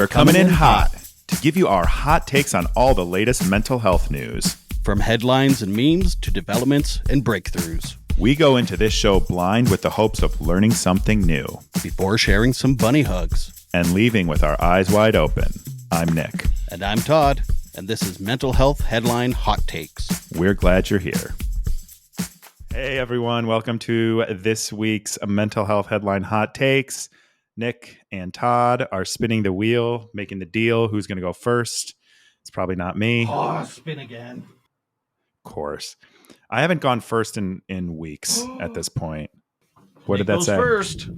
We're coming in hot to give you our hot takes on all the latest mental health news. From headlines and memes to developments and breakthroughs. We go into this show blind with the hopes of learning something new. Before sharing some bunny hugs. And leaving with our eyes wide open. I'm Nick. And I'm Todd. And this is Mental Health Headline Hot Takes. We're glad you're here. Hey everyone, welcome to this week's Mental Health Headline Hot Takes. Nick and Todd are spinning the wheel, making the deal. Who's going to go first? It's probably not me. Oh, spin again. Of course. I haven't gone first in weeks at this point. What Nick did that goes say? First.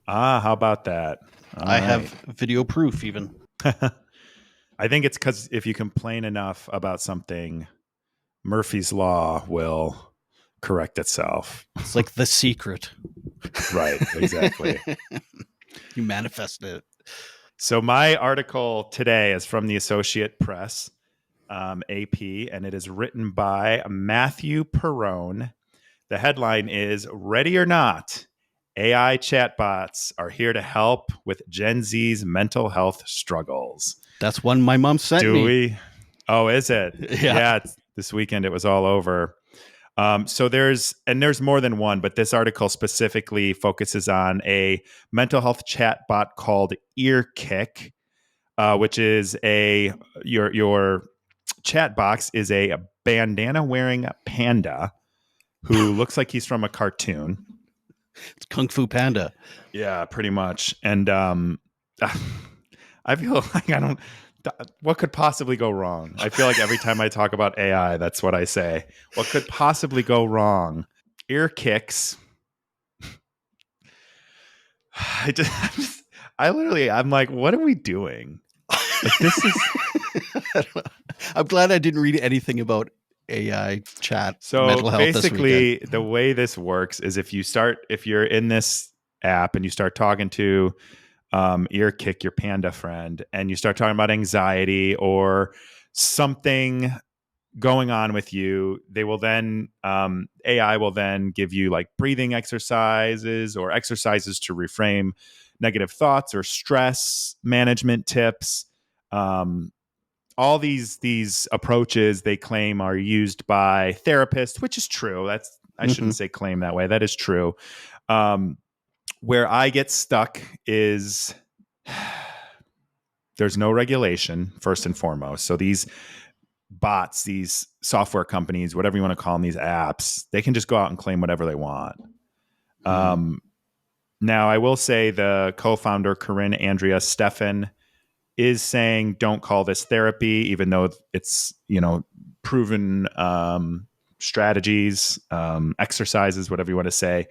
How about that? I have video proof even. I think it's because if you complain enough about something, Murphy's Law will correct itself. It's like The Secret. Right, exactly. You manifested it. So my article today is from the Associate Press, AP, and it is written by Matthew Perrone. The headline is, Ready or Not, AI chatbots are here to help with Gen Z's mental health struggles. That's one my mom sent me. Do we? Oh, is it? Yeah. This weekend it was all over. So there's more than one, but this article specifically focuses on a mental health chat bot called EarKick, which is your chat box is a bandana wearing panda who looks like he's from a cartoon. It's Kung Fu Panda. Yeah, pretty much. And I feel like what could possibly go wrong? I feel like every time I talk about AI, that's what I say. What could possibly go wrong? EarKicks. I'm like, what are we doing? Like, this is. I'm glad I didn't read anything about AI chat. So mental health basically, the way this works is if you're in this app and you start talking to EarKick, your panda friend, and you start talking about anxiety or something going on with you, they will then AI will then give you like breathing exercises or exercises to reframe negative thoughts or stress management tips. All these approaches they claim are used by therapists, which is true. I shouldn't say claim that way. That is true. Where I get stuck is there's no regulation, first and foremost. So these bots, these software companies, whatever you want to call them, these apps, they can just go out and claim whatever they want. Now, I will say the co-founder, Corinne Andrea Steffen, is saying don't call this therapy, even though it's, proven strategies, exercises, whatever you want to say.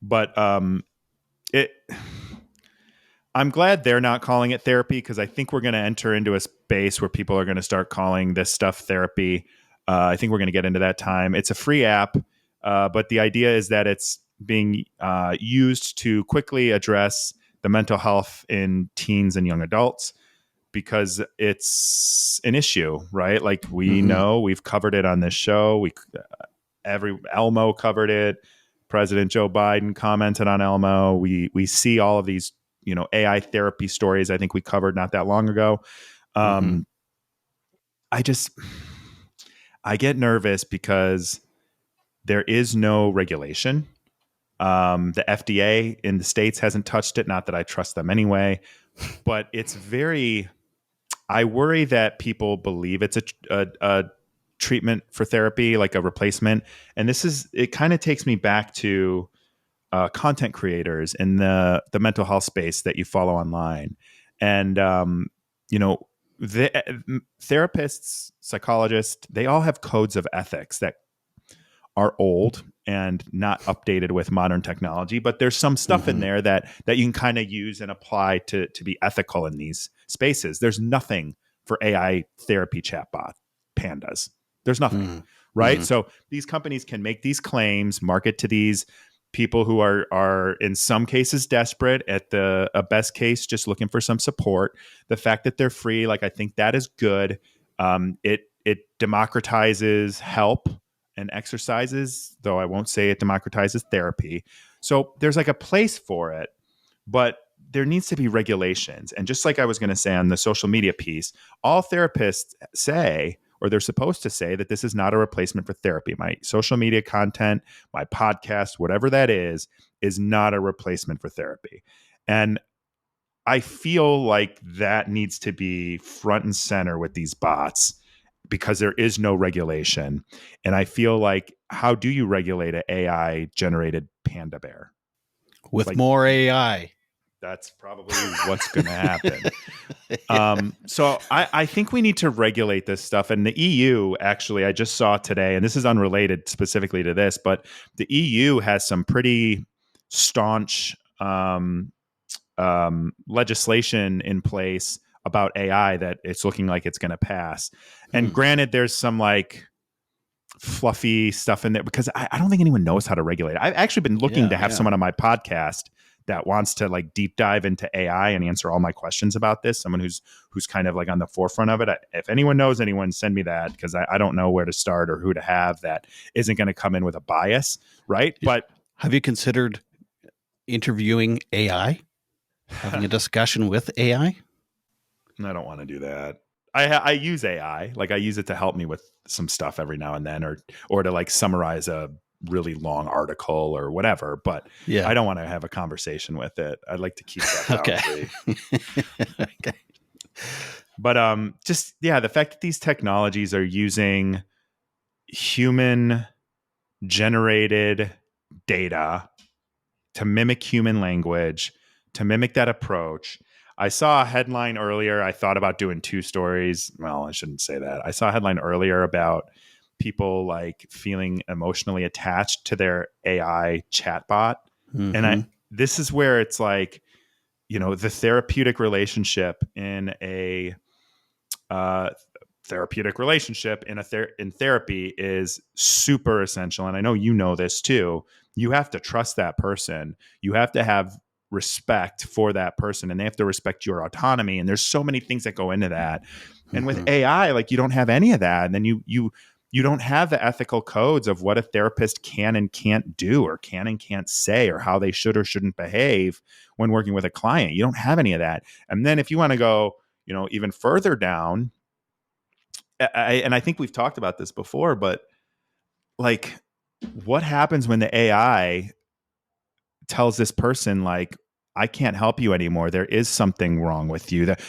But I'm glad they're not calling it therapy because I think we're going to enter into a space where people are going to start calling this stuff therapy. I think we're going to get into that time. It's a free app, but the idea is that it's being used to quickly address the mental health in teens and young adults because it's an issue, right? Like we know, we've covered it on this show. Elmo covered it. President Joe Biden commented on Elmo. We see all of these, AI therapy stories. I think we covered not that long ago. I get nervous because there is no regulation. The FDA in the States hasn't touched it. Not that I trust them anyway, but I worry that people believe it's a treatment for therapy, like a replacement. And it kind of takes me back to content creators in the mental health space that you follow online. And, the therapists, psychologists, they all have codes of ethics that are old and not updated with modern technology, but there's some stuff in there that you can kind of use and apply to be ethical in these spaces. There's nothing for AI therapy chatbot pandas. There's nothing, right? So these companies can make these claims, market to these people who are in some cases desperate, at a best case just looking for some support. The fact that they're free, like I think that is good. It democratizes help and exercises, though I won't say it democratizes therapy. So there's like a place for it, but there needs to be regulations. And just like I was going to say on the social media piece, all therapists say, or they're supposed to say, that this is not a replacement for therapy. My social media content, my podcast, whatever that is not a replacement for therapy. And I feel like that needs to be front and center with these bots because there is no regulation. And I feel like, how do you regulate an AI generated panda bear? With Like, more AI. That's probably what's going to happen. So I think we need to regulate this stuff. And the EU, actually, I just saw today, and this is unrelated specifically to this, but the EU has some pretty staunch legislation in place about AI that it's looking like it's going to pass. And granted, there's some like fluffy stuff in there because I don't think anyone knows how to regulate it. I've actually been looking to have someone on my podcast that wants to like deep dive into AI and answer all my questions about this. Someone who's kind of like on the forefront of it. If anyone knows anyone, send me that, because I don't know where to start or who to have that isn't going to come in with a bias, right? But have you considered interviewing AI? Having a discussion with AI? I don't want to do that. I use AI, like I use it to help me with some stuff every now and then, or to like summarize a really long article or whatever. But I don't want to have a conversation with it. I'd like to keep that boundary. Okay. But just the fact that these technologies are using human generated data to mimic human language, to mimic that approach. I saw a headline earlier. I thought about doing two stories. Well, I shouldn't say that. I saw a headline earlier about people like feeling emotionally attached to their AI chatbot. And this is where it's like, the therapeutic relationship in a therapeutic relationship in therapy is super essential. And I know you know this too. You have to trust that person. You have to have respect for that person, and they have to respect your autonomy. And there's so many things that go into that. And with AI, like, you don't have any of that. And then you don't have the ethical codes of what a therapist can and can't do, or can and can't say, or how they should or shouldn't behave when working with a client. You don't have any of that. And then if you want to go, even further down, and I think we've talked about this before, but like, what happens when the AI tells this person, like, I can't help you anymore. There is something wrong with you. That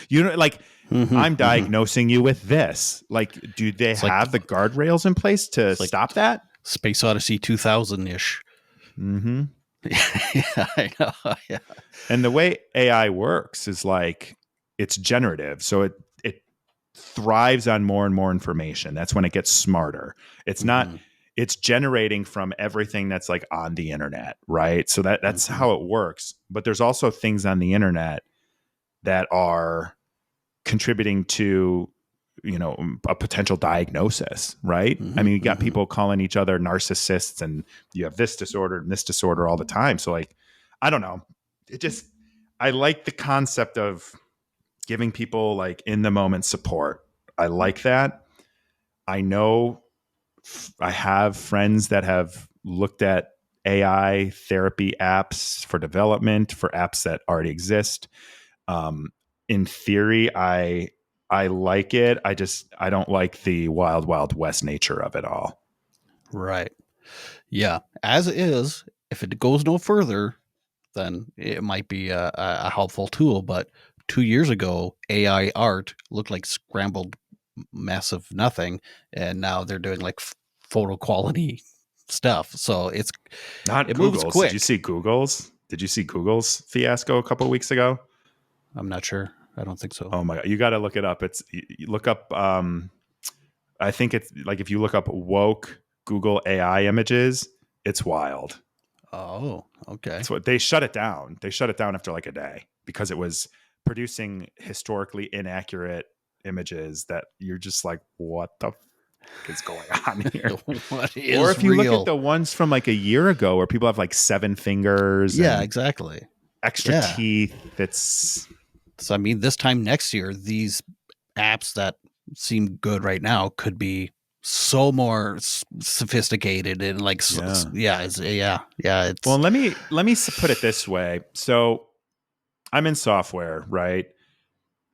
I'm diagnosing you with this. Like, do they have the guardrails in place to stop that? Space Odyssey 2000-ish. Mm-hmm. Yeah, I know. Yeah. And the way AI works is like, it's generative. So it thrives on more and more information. That's when it gets smarter. It's not, it's generating from everything that's like on the internet, right? So that's how it works. But there's also things on the internet that are contributing to, a potential diagnosis, right? I mean, you got people calling each other narcissists, and you have this disorder and this disorder all the time. So like, I don't know. I like the concept of giving people like in the moment support. I like that. I know I have friends that have looked at AI therapy apps for development, for apps that already exist. In theory, I like it. I don't like the wild, wild west nature of it all. Right. Yeah. As is, if it goes no further, then it might be a helpful tool. But 2 years ago, AI art looked like scrambled mess of nothing, and now they're doing like photo quality stuff. So it moves quick. Did you see Google's fiasco a couple of weeks ago? I'm not sure. I don't think so. Oh my God, you got to look it up. You look up. I think it's like, if you look up woke Google AI images, it's wild. Oh, okay. So they shut it down. They shut it down after like a day because it was producing historically inaccurate images that you're just like, what the is going on here? What is or if you real? look at the ones from like a year ago where people have like 7 fingers. Yeah, and exactly. Extra teeth. So, I mean, this time next year, these apps that seem good right now could be so more sophisticated and like, It's well, let me put it this way. So I'm in software, right?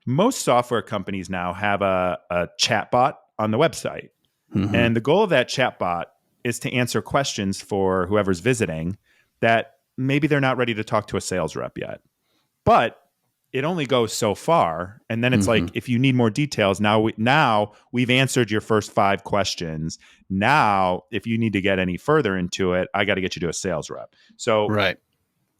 Most software companies now have a chatbot on the website. Mm-hmm. And the goal of that chatbot is to answer questions for whoever's visiting that maybe they're not ready to talk to a sales rep yet. But it only goes so far. And then it's Mm-hmm. like, if you need more details, now we've answered your first 5 questions. Now, if you need to get any further into it, I got to get you to a sales rep. So Right.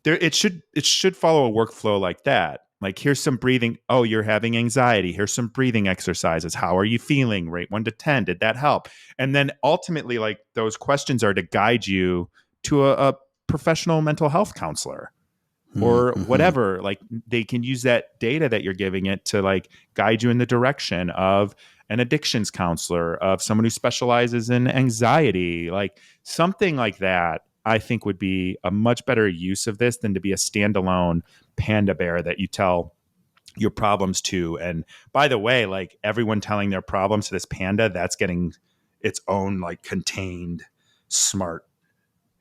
it should follow a workflow like that. Like, here's some breathing. Oh, you're having anxiety. Here's some breathing exercises. How are you feeling? Rate 1 to 10. Did that help? And then ultimately, like, those questions are to guide you to a professional mental health counselor or Mm-hmm. whatever. Like, they can use that data that you're giving it to like guide you in the direction of an addictions counselor, of someone who specializes in anxiety, like something like that. I think would be a much better use of this than to be a standalone panda bear that you tell your problems to. And by the way, like, everyone telling their problems to this panda, that's getting its own like contained smart.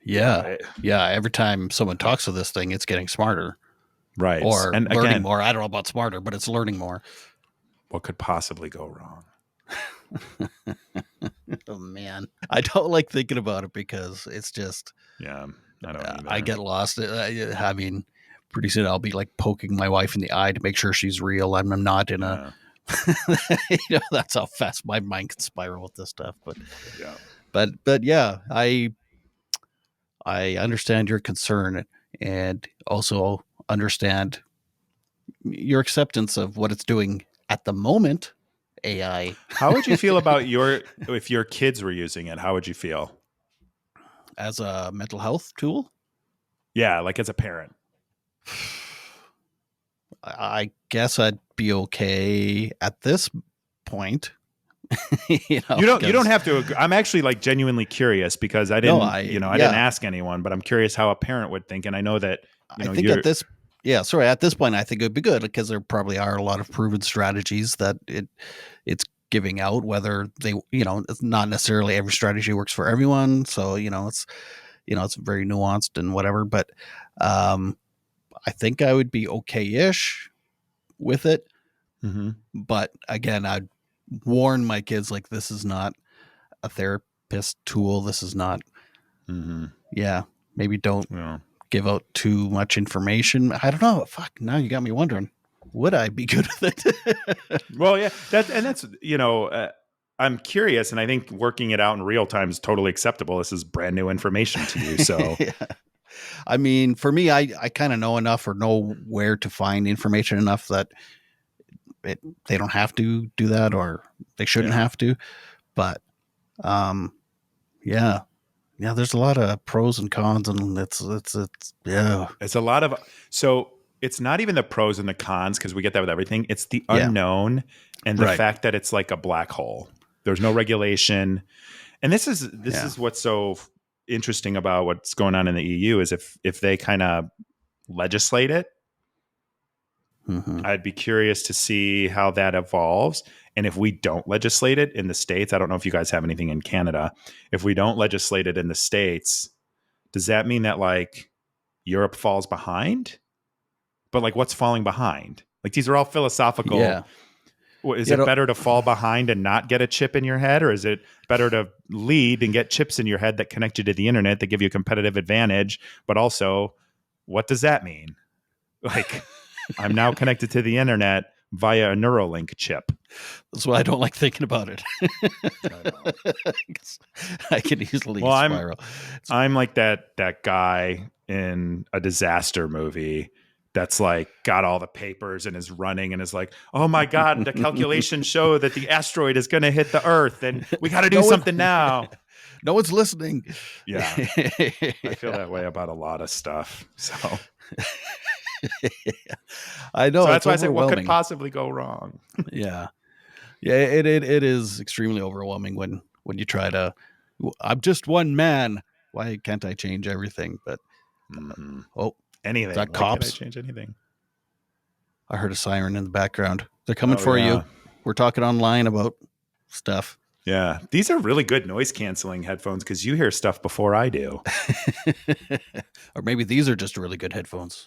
Yeah. Yeah. Every time someone talks to this thing, it's getting smarter Right. or And learning again, more. I don't know about smarter, but it's learning more. what could possibly go wrong? Oh man, I don't like thinking about it because it's just Yeah, I don't either. I get lost. I mean, pretty soon I'll be like poking my wife in the eye to make sure she's real. I'm not in a. Yeah, That's how fast my mind can spiral with this stuff. yeah. But yeah, I understand your concern and also understand your acceptance of what it's doing at the moment. AI How would you feel about if your kids were using it? How would you feel? as a mental health tool. Yeah, like as a parent. I guess I'd be okay at this point. You don't Because have to agree. I'm actually like genuinely curious because I no, didn't, I didn't ask anyone, but I'm curious how a parent would think. And I know that, I think you're at this point, I think it'd be good because there probably are a lot of proven strategies that it's giving out. Whether they, it's not necessarily every strategy works for everyone. So it's very nuanced and whatever. But um, I think I would be okay-ish with it. Mhm. But again, I'd warn my kids like this is not a therapist tool. This is not. Mhm. Yeah, maybe don't Yeah. give out too much information. I don't know. Fuck. Now you got me wondering. Would I be good with it? Well, yeah, that's I'm curious, and I think working it out in real time is totally acceptable. This is brand new information to you, so Yeah. I mean, for me, I kind of know enough or know where to find information enough that they don't have to do that or they shouldn't yeah. have to. But um, yeah, yeah. There's a lot of pros and cons, and it's yeah, It's a lot of so it's not even the pros and the cons because we get that with everything. It's the yeah, unknown and the right, fact that it's like a black hole. There's no regulation. And this yeah. is what's so interesting about what's going on in the EU is if they kind of legislate it, Mm-hmm. I'd be curious to see how that evolves. And if we don't legislate it in the States, I don't know if you guys have anything in Canada. If we don't legislate it in the States, does that mean that like Europe falls behind? But like, what's falling behind? Like, these are all philosophical. Yeah, Is you it know, better to fall behind and not get a chip in your head, or is it better to lead and get chips in your head that connect you to the internet that give you a competitive advantage? But also, what does that mean? Like, I'm now connected to the internet via a Neuralink chip. that's why I don't like thinking about it. I know. 'Cause I can easily Well, spiral. I'm like that guy in a disaster movie that's like got all the papers and is running and is like, oh my God, the calculations show that the asteroid is going to hit the Earth and we got to do No one, something now. no one's listening. Yeah, I feel that way about a lot of stuff. So I know that's it's why I say, what could overwhelming. possibly go wrong? Yeah, yeah. It is extremely overwhelming when you try to. I'm just one man. Why can't I change everything? But Mm-hmm. oh, is Anything. that Why can't I cops? change anything? I heard a siren in the background. They're coming Oh, for you. yeah. We're talking online about stuff. Yeah. These are really good noise canceling headphones because you hear stuff before I do. Or maybe these are just really good headphones.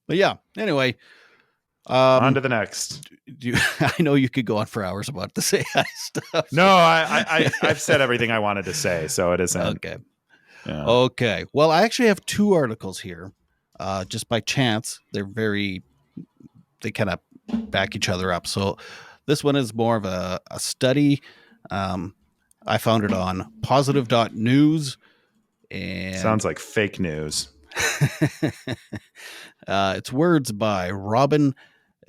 But yeah, anyway, On um, to the next. I know you could go on for hours about this AI stuff. No, I've said everything I wanted to say, so it isn't. Okay. Yeah. Okay. Well, I actually have two articles here. Just by chance, they kind of back each other up. So this one is more of a study. Um, I found it on positive.news and Sounds like fake news. it's words by Robin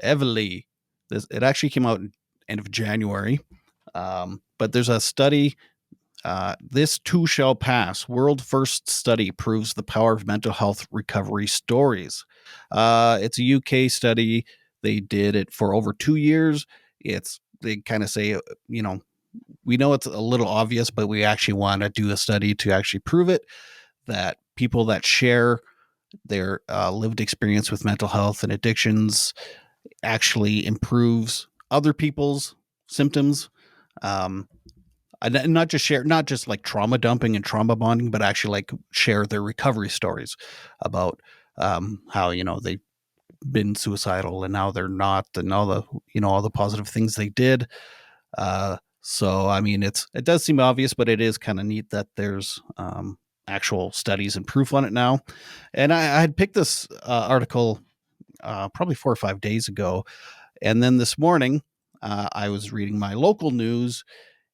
Evely. It actually came out end of January. But there's a study. This too shall pass. World first study proves the power of mental health recovery stories. It's a UK study. They did it for over 2 years. They kind of say, we know it's a little obvious, but we actually want to do a study to actually prove it that people that share their lived experience with mental health and addictions actually improves other people's symptoms. Um, and not just like trauma dumping and trauma bonding, but actually like share their recovery stories about how they've been suicidal and now they're not, and all the positive things they did. So I mean, it does seem obvious, but it is kind of neat that there's actual studies and proof on it now. And I had picked this article probably 4 or 5 days ago, and then this morning I was reading my local news,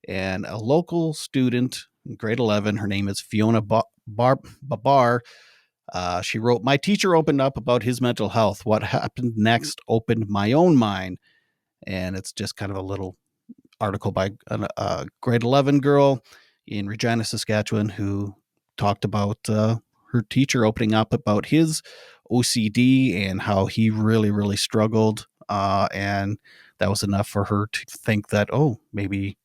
and a local student in grade 11, her name is Fiona Babar. She wrote, "My teacher opened up about his mental health. What happened next opened my own mind." And it's just kind of a little article by a grade 11 girl in Regina, Saskatchewan, who talked about her teacher opening up about his OCD and how he really, really struggled. And that was enough for her to think that, oh, maybe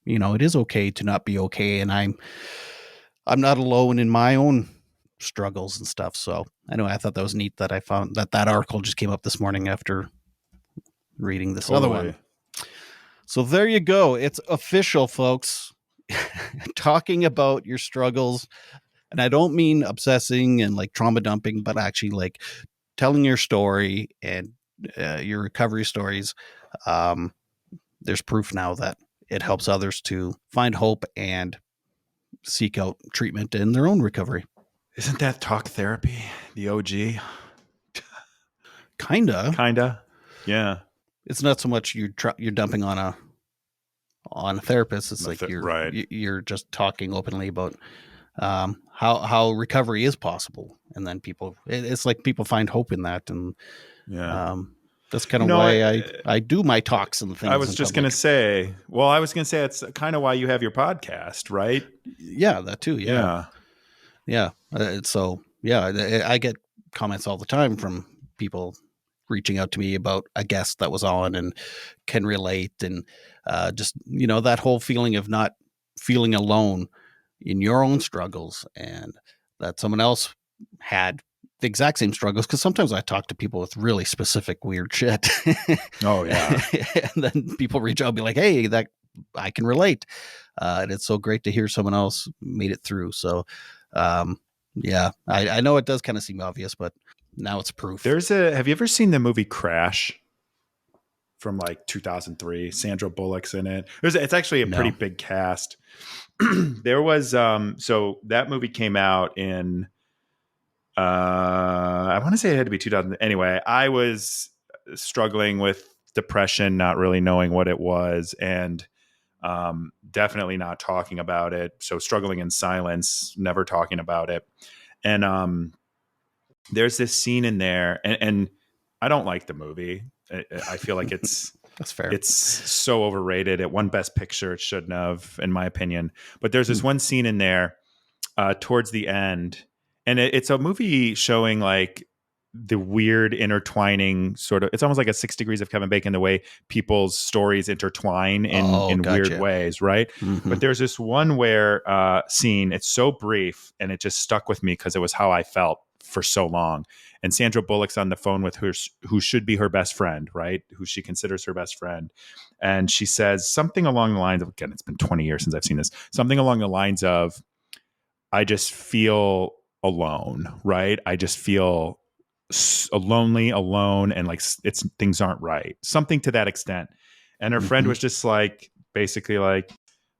it is okay to not be okay, and I'm not alone in my own struggles and stuff. So anyway, I thought that was neat that I found that article just came up this morning after reading this other one. So there you go. It's official, folks. Talking about your struggles, and I don't mean obsessing and like trauma dumping, but actually like telling your story and your recovery stories. There's proof now that it helps others to find hope and seek out treatment in their own recovery. Isn't that talk therapy? The OG? Kinda. Yeah. It's not so much you're dumping on a therapist. It's like you're just talking openly about how recovery is possible, and then it's like people find hope in that, and that's kind of why I do my talks and things. I was just going to say, it's kind of why you have your podcast, right? Yeah, that too. Yeah. So I get comments all the time from people reaching out to me about a guest that was on and can relate, and just that whole feeling of not feeling alone in your own struggles, and that someone else had the exact same struggles, because sometimes I talk to people with really specific weird shit. Oh yeah. And then people reach out and be like, hey, that I can relate. And it's so great to hear someone else made it through. So I know it does kind of seem obvious, but now it's proof. Have you ever seen the movie Crash from like 2003? Sandra Bullock's in it. It's actually a pretty big cast. There was so that movie came out in I want to say it had to be 2000. Anyway, I was struggling with depression, not really knowing what it was, and definitely not talking about it. So struggling in silence, never talking about it. And there's this scene in there, and I don't like the movie. I feel like it's that's fair. It's so overrated. It won Best Picture. It shouldn't have, in my opinion. But there's this one scene in there towards the end, and it's a movie showing like the weird intertwining sort of. It's almost like a 6 Degrees of Kevin Bacon, the way people's stories intertwine in weird ways, right? Mm-hmm. But there's this one scene. It's so brief, and it just stuck with me because it was how I felt for so long. And Sandra Bullock's on the phone with who should be her best friend, right? Who she considers her best friend. And she says something along the lines of, again, it's been 20 years since I've seen this, something along the lines of, I just feel alone, right? I just feel lonely, alone, and like it's things aren't right, something to that extent. And her friend was just like, basically like,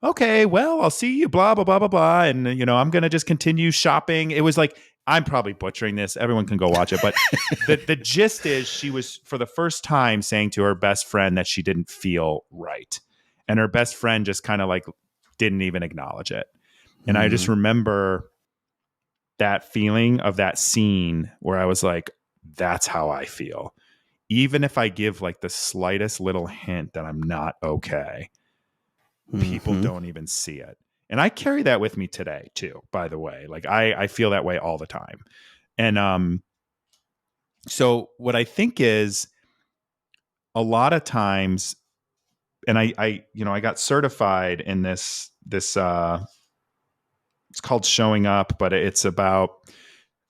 okay, well, I'll see you, blah blah blah blah blah, and I'm gonna just continue shopping. It was like, I'm probably butchering this. Everyone can go watch it, but the gist is she was for the first time saying to her best friend that she didn't feel right, and her best friend just kind of like didn't even acknowledge it. And I just remember that feeling of that scene where I was like, that's how I feel. Even if I give like the slightest little hint that I'm not okay, people don't even see it. And I carry that with me today too, by the way. Like I feel that way all the time. And so what I think is a lot of times, and I got certified in this it's called Showing Up, but it's about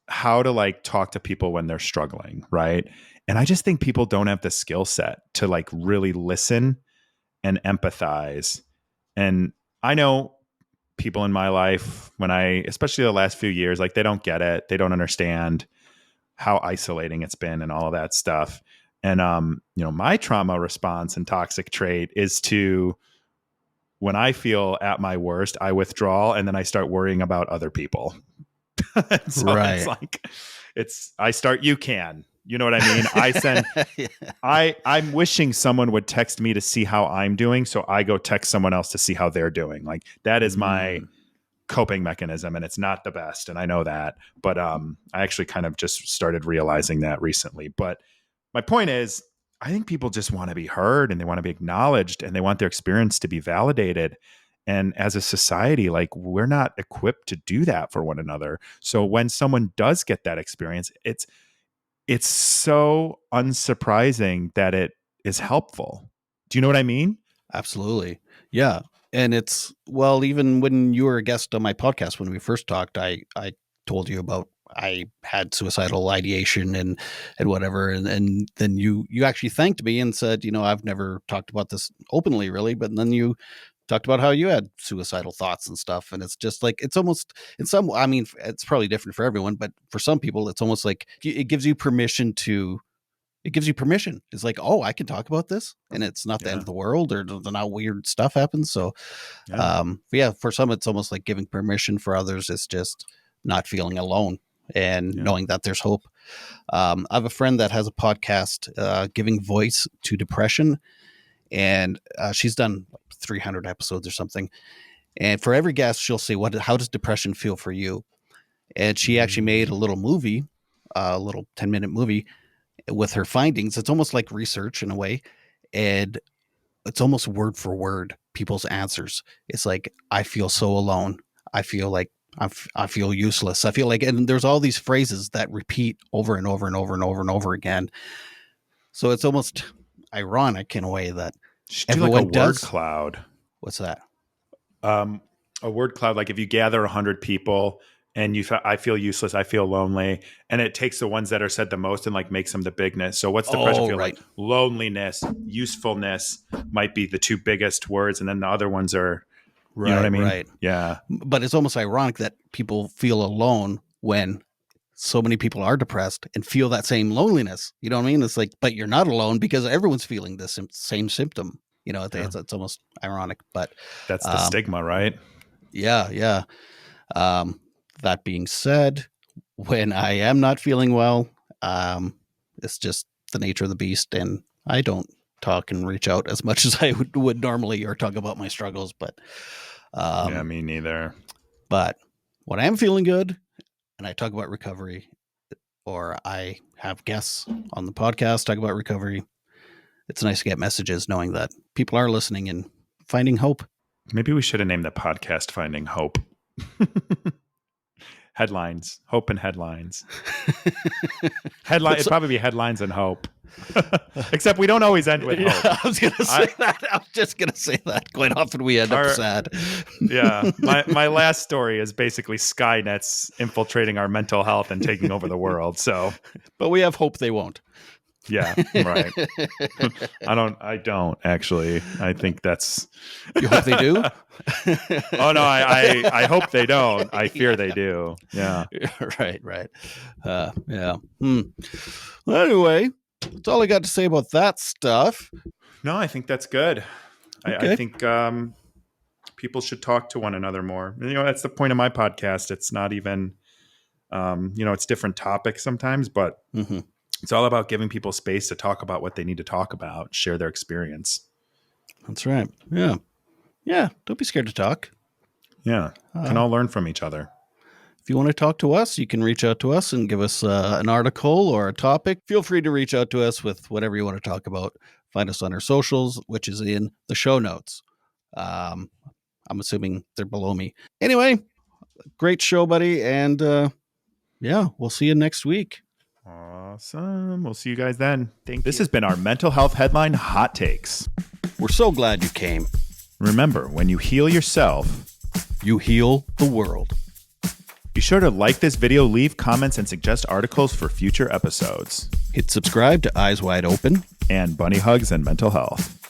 how to like talk to people when they're struggling, right? And I just think people don't have the skill set to like really listen and empathize. And I know people in my life, especially the last few years, like they don't get it. They don't understand how isolating it's been and all of that stuff. And my trauma response and toxic trait is to, when I feel at my worst, I withdraw and then I start worrying about other people. So Right. it's like, I start, you know what I mean? I send, I'm wishing someone would text me to see how I'm doing. So I go text someone else to see how they're doing. Like that is my coping mechanism, and it's not the best. And I know that, but I actually kind of just started realizing that recently. But my point is, I think people just want to be heard and they want to be acknowledged and they want their experience to be validated. And as a society, like we're not equipped to do that for one another. So when someone does get that experience, it's so unsurprising that it is helpful. Do you know what I mean? Absolutely. Yeah. And even when you were a guest on my podcast, when we first talked, I told you about, I had suicidal ideation and whatever. And then you actually thanked me and said, I've never talked about this openly really, but then you talked about how you had suicidal thoughts and stuff. And it's just like, it's almost it's probably different for everyone, but for some people, it's almost like it gives you permission. It's like, oh, I can talk about this and it's not the end of the world, or not weird stuff happens. So, for some, it's almost like giving permission. For others, it's just not feeling alone and knowing that there's hope. I have a friend that has a podcast, giving voice to depression. And she's done 300 episodes or something. And for every guest, she'll say, how does depression feel for you? And she actually made a little movie, a little 10-minute movie with her findings. It's almost like research in a way. And it's almost word for word people's answers. It's like, I feel so alone. I feel like I feel useless. I feel like, and there's all these phrases that repeat over and over and over and over and over again. So it's almost ironic in a way that everyone like a word cloud. What's that? A word cloud. Like if you gather 100 people and I feel useless, I feel lonely, and it takes the ones that are said the most and like makes them the bigness. So what's depression feel like? Loneliness, usefulness might be the two biggest words, and then the other ones are, you know what I mean? Right. Yeah. But it's almost ironic that people feel alone when so many people are depressed and feel that same loneliness. You know what I mean? It's like, but you're not alone because everyone's feeling this same symptom. It's almost ironic, but that's the stigma, right? Yeah. That being said, when I am not feeling well, it's just the nature of the beast, and I don't talk and reach out as much as I would normally, or talk about my struggles. But me neither. But when I am feeling good and I talk about recovery, or I have guests on the podcast talk about recovery, it's nice to get messages knowing that people are listening and finding hope. Maybe we should have named the podcast Finding Hope. Headlines, hope and headlines. It'd probably be headlines and hope. Except we don't always end with hope. I was just going to say that. Quite often we end up sad. Yeah. My last story is basically Skynet's infiltrating our mental health and taking over the world. So, but we have hope they won't. Yeah, right. I don't actually. I think that's. You hope they do? Oh no, I hope they don't. I fear they do. Yeah. Right. Yeah. Well, anyway, that's all I got to say about that stuff. No, I think that's good. Okay. I think people should talk to one another more. That's the point of my podcast. It's not even, it's different topics sometimes, but Mm-hmm. it's all about giving people space to talk about what they need to talk about, share their experience. That's right. Yeah. Yeah. Don't be scared to talk. Yeah. Can all learn from each other. If you want to talk to us, you can reach out to us and give us an article or a topic. Feel free to reach out to us with whatever you want to talk about. Find us on our socials, which is in the show notes. I'm assuming they're below me. Anyway, great show, buddy. And yeah, we'll see you next week. Awesome. We'll see you guys then. This has been our mental health headline hot takes. We're so glad you came. Remember, when you heal yourself, you heal the world. Be sure to like this video, leave comments, and suggest articles for future episodes. Hit subscribe to Eyes Wide Open and Bunny Hugs and Mental Health.